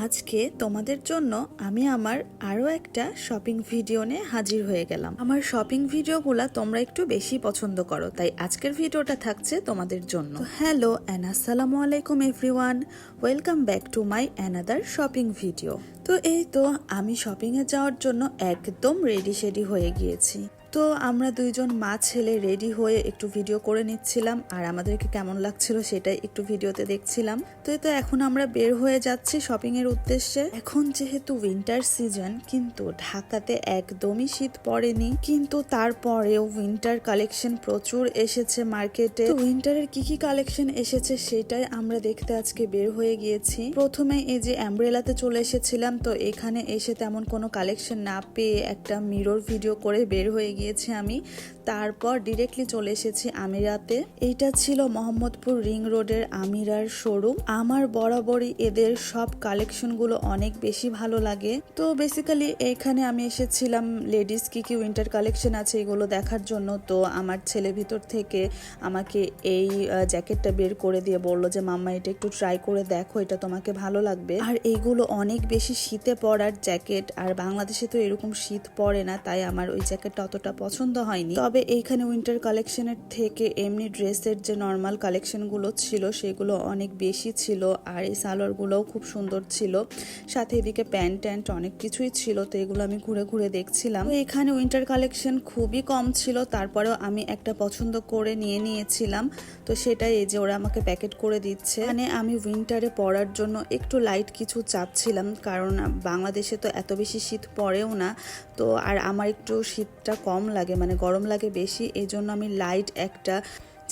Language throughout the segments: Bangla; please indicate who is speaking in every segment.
Speaker 1: আজকে তোমাদের জন্য আমি আমার আরো একটা শপিং ভিডিও নিয়ে হাজির হয়ে গেলাম। আমার শপিং ভিডিওগুলো তোমরা একটু বেশি পছন্দ করো, তাই আজকের ভিডিওটা থাকছে তোমাদের জন্য। হ্যালো এন্ড আসসালামু আলাইকুম everyone, welcome back to my another shopping video. তো এই তো আমি শপিং এ যাওয়ার জন্য একদম রেডি শেডি হয়ে গিয়েছি। তো আমরা দুইজন মা ছেলে রেডি হয়ে একটু ভিডিও করে নিচ্ছিলাম, আর আমাদেরকে কেমন লাগছিল সেটাই একটু ভিডিওতে দেখছিলাম। তো এখন আমরা বের হয়ে যাচ্ছি শপিং এর উদ্দেশ্যে। এখন যেহেতু উইন্টার সিজন, কিন্তু ঢাকাতে একদমই শীত পড়েনি, কিন্তু তারপরেও উইন্টার কালেকশন প্রচুর এসেছে মার্কেটে। তো উইন্টারের কি কি কালেকশন এসেছে সেটাই আমরা দেখতে আজকে বের হয়ে গিয়েছি। প্রথমে এই যে অ্যাম্ব্রেলাতে চলে এসেছিলাম, তো এখানে এসে তেমন কোনো কালেকশন না পেয়ে একটা মিরর ভিডিও করে বের হয়ে গিয়েছি আমি। তারপর ডিরেক্টলি চলে এসেছি আমিরাতে। এইটা ছিল মোহাম্মদপুর রিং রোডের আমিরার শোরুম। আমার বরাবরই এদের সব কালেকশনগুলো অনেক বেশি ভালো লাগে। তো বেসিক্যালি এখানে আমি এসেছিলাম লেডিস কি কি উইন্টার কালেকশন আছে এগুলো দেখার জন্য। তো আমার ছেলে ভিতর থেকে আমাকে এই জ্যাকেটটা বের করে দিয়ে বললো যে মাম্মা এটা একটু ট্রাই করে দেখো, এটা তোমাকে ভালো লাগবে। আর এইগুলো অনেক বেশি শীতে পরার জ্যাকেট, আর বাংলাদেশে তো এরকম শীত পড়ে না, তাই আমার ওই জ্যাকেটটা অতটা পছন্দ হয়নি। তবে এইখানে উইন্টার কালেকশনের থেকে এমনি ড্রেসের যে নর্মাল কালেকশনগুলো ছিল সেগুলো অনেক বেশি ছিল, আর এই সালোয়ারগুলোও খুব সুন্দর ছিল। সাথে এদিকে প্যান্ট ট্যান্ট অনেক কিছুই ছিল, তো এগুলো আমি ঘুরে ঘুরে দেখছিলাম। তো এখানে উইন্টার কালেকশন খুবই কম ছিল, তারপরেও আমি একটা পছন্দ করে নিয়েছিলাম। তো সেটাই এই যে ওরা আমাকে প্যাকেট করে দিচ্ছে। মানে আমি উইন্টারে পরার জন্য একটু লাইট কিছু চাচ্ছিলাম, কারণ বাংলাদেশে তো এত বেশি শীত পড়েও না। তো আর আমার একটু শীতটা কম লাগে, মানে গরম লাগে বেশি, এই জন্য আমি লাইট একটা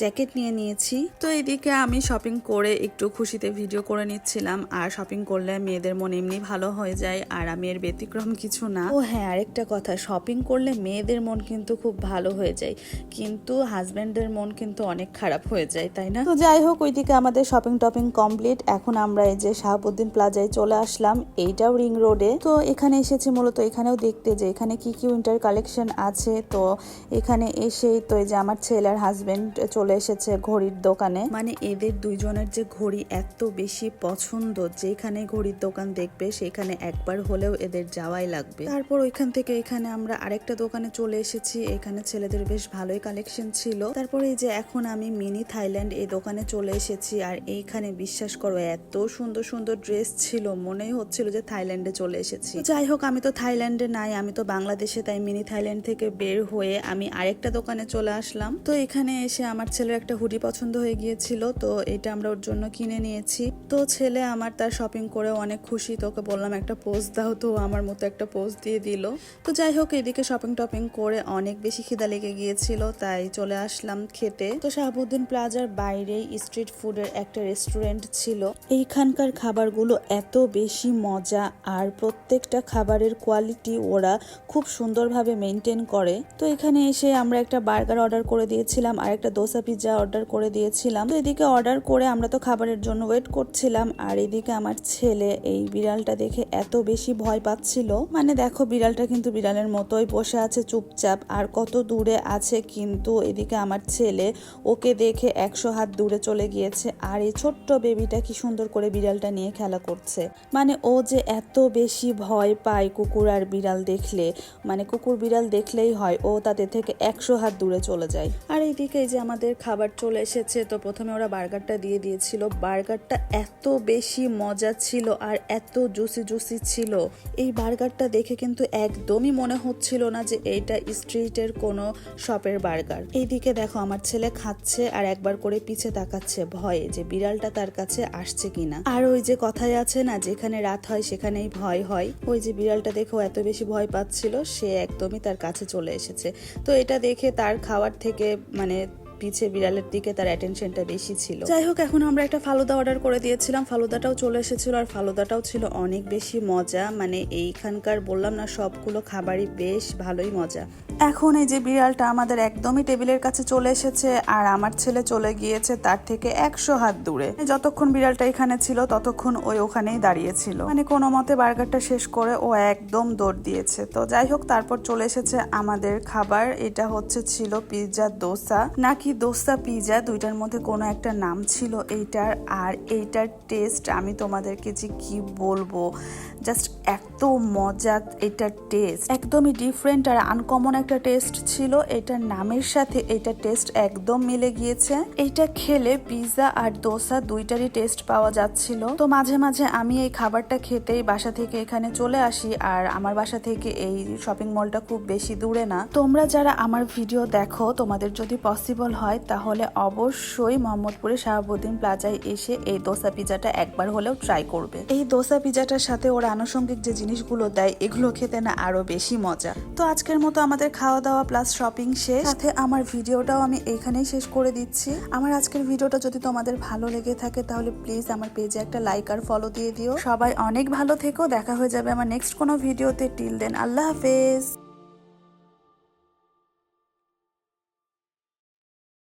Speaker 1: জ্যাকেট নিয়েছি। তো এদিকে আমি শপিং করে একটু খুশিতে ভিডিও করে নিচ্ছিলাম। আর শপিং করলে মেয়েদের মন এমনি ভালো হয়ে যায়, আর আমি এর ব্যতিক্রম কিছু না। ও হ্যাঁ, আরেকটা কথা, শপিং করলে মেয়েদের মন কিন্তু খুব ভালো হয়ে যায়, কিন্তু হাজব্যান্ডের মন কিন্তু অনেক খারাপ হয়ে যায়, তাই না? তো যাই হোক, ওইদিকে আমাদের শপিং টপিং কমপ্লিট। এখন আমরা এই যে শাহাবুদ্দিন প্লাজায় চলে আসলাম, এইটাও রিং রোডে। তো এখানে এসেছি মূলত এখানেও দেখতে যে এখানে কি কি উইন্টার কালেকশন আছে। তো এখানে এসেই তো এই যে আমার ছেলে আর হাজব্যান্ড চলে এসেছে ঘড়ির দোকানে। মানে এদের দুইজনের যে ঘড়ি এত বেশি পছন্দ, যেখানে ঘড়ির দোকান দেখবে সেখানে একবার হলেও এদের যাওয়াই লাগবে। তারপর ওইখান থেকে এখানে আমরা আরেকটা দোকানে চলে এসেছি, এখানে ছেলেদের বেশ ভালোই কালেকশন ছিল। তারপরে এই যে এখন আমি মিনি থাইল্যান্ড এই দোকানে চলে এসেছি, আর এইখানে বিশ্বাস করো এত সুন্দর সুন্দর ড্রেস ছিল, মনেই হচ্ছিল যে থাইল্যান্ডে চলে এসেছি। যাই হোক, আমি তো থাইল্যান্ডে নাই, আমি তো বাংলাদেশে, তাই মিনি থাইল্যান্ড থেকে বের হয়ে আমি আরেকটা দোকানে চলে আসলাম। তো এখানে এসে আমার ছেলের একটা হুডি পছন্দ হয়ে গিয়েছিল, তো এটা আমরা ওর জন্য কিনে নিয়েছি। তো ছেলে আমার তার শপিং করে অনেক খুশি, তোকে বললাম একটা পোজ দাও, তো আমার মতো একটা পোজ দিয়ে দিল। তো যাই হোক, এদিকে শপিং টপিং করে অনেক বেশি খিদা লেগে গিয়েছিল, তাই চলে আসলাম খেতে। তো শাহাবুদ্দিন প্লাজার বাইরেই স্ট্রিট ফুডের একটা রেস্টুরেন্ট ছিল। এইখানকার খাবারগুলো এত বেশি মজা, আর প্রত্যেকটা খাবারের কোয়ালিটি ওরা খুব সুন্দরভাবে মেনটেন করে। তো এখানে এসে আমরা একটা বার্গার অর্ডার করে দিয়েছিলাম, আর একটা দোসা পিৎজা অর্ডার করে দিয়েছিলাম। তো এদিকে অর্ডার করে আমরা তো খাবারের জন্য ওয়েট করছিলাম, আর এদিকে আমার ছেলে এই বিড়ালটা দেখে এত বেশি ভয় পাচ্ছিল। মানে দেখো, বিড়ালটা কিন্তু বিড়ালের মতোই বসে আছে চুপচাপ, আর কত দূরে আছে, কিন্তু এদিকে আমার ছেলে ওকে দেখে 100 হাত দূরে চলে গিয়েছে। আর এই ছোট্ট বেবিটা কি সুন্দর করে বিড়ালটা নিয়ে খেলা করছে। মানে ও যে এত বেশি ভয় পায় কুকুর আর বিড়াল দেখলে, মানে কুকুর বিড়াল দেখলেই হয় ও তাদের থেকে 100 হাত দূরে চলে যায়। আর এইদিকে এই যে আমাদের খাবার চলে এসেছে। তো প্রথমে ওরা বার্গারটা দিয়ে দিয়েছিল, বার্গারটা এত বেশি মজা ছিল আর এত জুসি জুসি ছিল। এই বার্গারটা দেখে কিন্তু একদমই মনে হচ্ছিল না যে এইটা স্ট্রিটের কোনো শপের বার্গার। এইদিকে দেখো আমার ছেলে খাচ্ছে আর একবার করে পিছে তাকাচ্ছে ভয়ে যে বিড়ালটা তার কাছে আসছে কিনা। আর ওই যে কথায় আছে না, যেখানে রাত হয় সেখানেই ভয় হয়, ওই যে বিড়ালটা দেখেও এত বেশি ভয় পাচ্ছিল, সে একদমই তার কাছে চলে এসেছে। তো এটা দেখে তার খাওয়ার থেকে মানে পিছে বিড়ালের দিকে তার অ্যাটেনশনটা বেশি ছিল। যাই হোক, এখন আমরা একটা ফালুদা অর্ডার করে দিয়েছিলাম, ফালুদাটাও চলে এসেছিল, আর ফালুদাটাও ছিল অনেক বেশি মজা। মানে এইখানকার বললাম না, সবগুলো খাবারই বেশ ভালোই মজা। এখন এই যে বিড়ালটা আমাদের একদমই টেবিলের কাছে চলে এসেছে, আর আমার ছেলে চলে গিয়েছে তার থেকে 100 হাত দূরে। যতক্ষণ বিড়ালটা এখানে ছিল ততক্ষণ ওখানেই দাঁড়িয়েছিল। মানে কোনো মতে বার্গারটা শেষ করে ও একদম দৌড় দিয়েছে। তো যাই হোক, তারপর চলে এসেছে আমাদের খাবার। এটা ছিল পিৎজা দোসা নাকি নাকি দোসা পিজা, দুইটার মধ্যে কোনো একটা নাম ছিল এইটার। আর এইটার টেস্ট আমি তোমাদেরকে যে কি বলবো, জাস্ট এত মজা। এটার টেস্ট একদমই ডিফারেন্ট আর আনকমন একটা টেস্ট ছিল। এটার নামের সাথে এইটার টেস্ট একদম মিলে গিয়েছে। এইটা খেলে পিজা আর দোসা দুইটারই টেস্ট পাওয়া যাচ্ছিল। তো মাঝে মাঝে আমি এই খাবারটা খেতেই বাসা থেকে এখানে চলে আসি। আর আমার বাসা থেকে এই শপিং মলটা খুব বেশি দূরে না। তোমরা যারা আমার ভিডিও দেখো, তোমাদের যদি পসিবল হয় তাহলে অবশ্যই মোহাম্মদপুরে শাহাবুদ্দিন প্লাজায় এসে এই দোসা পিজাটা একবার হলেও ট্রাই করবে। এই দোসা পিজাটার সাথে ওরা আনুষঙ্গিক যে জিনিসগুলো দেয়, এগুলো খেতে না আরো বেশি মজা। তো আজকের মতো আমাদের খাওয়া দাওয়া প্লাস শপিং শেষ। সাথে আমার ভিডিওটাও আমি এইখানেই শেষ করে দিচ্ছি। আমার আজকের ভিডিওটা যদি তোমাদের ভালো লেগে থাকে তাহলে প্লিজ আমার পেজে একটা লাইক আর ফলো দিয়ে দিও। সবাই অনেক ভালো থেকো, দেখা হয়ে যাবে আমার নেক্সট কোনো ভিডিওতে। টিল দেন, আল্লাহ হাফেজ।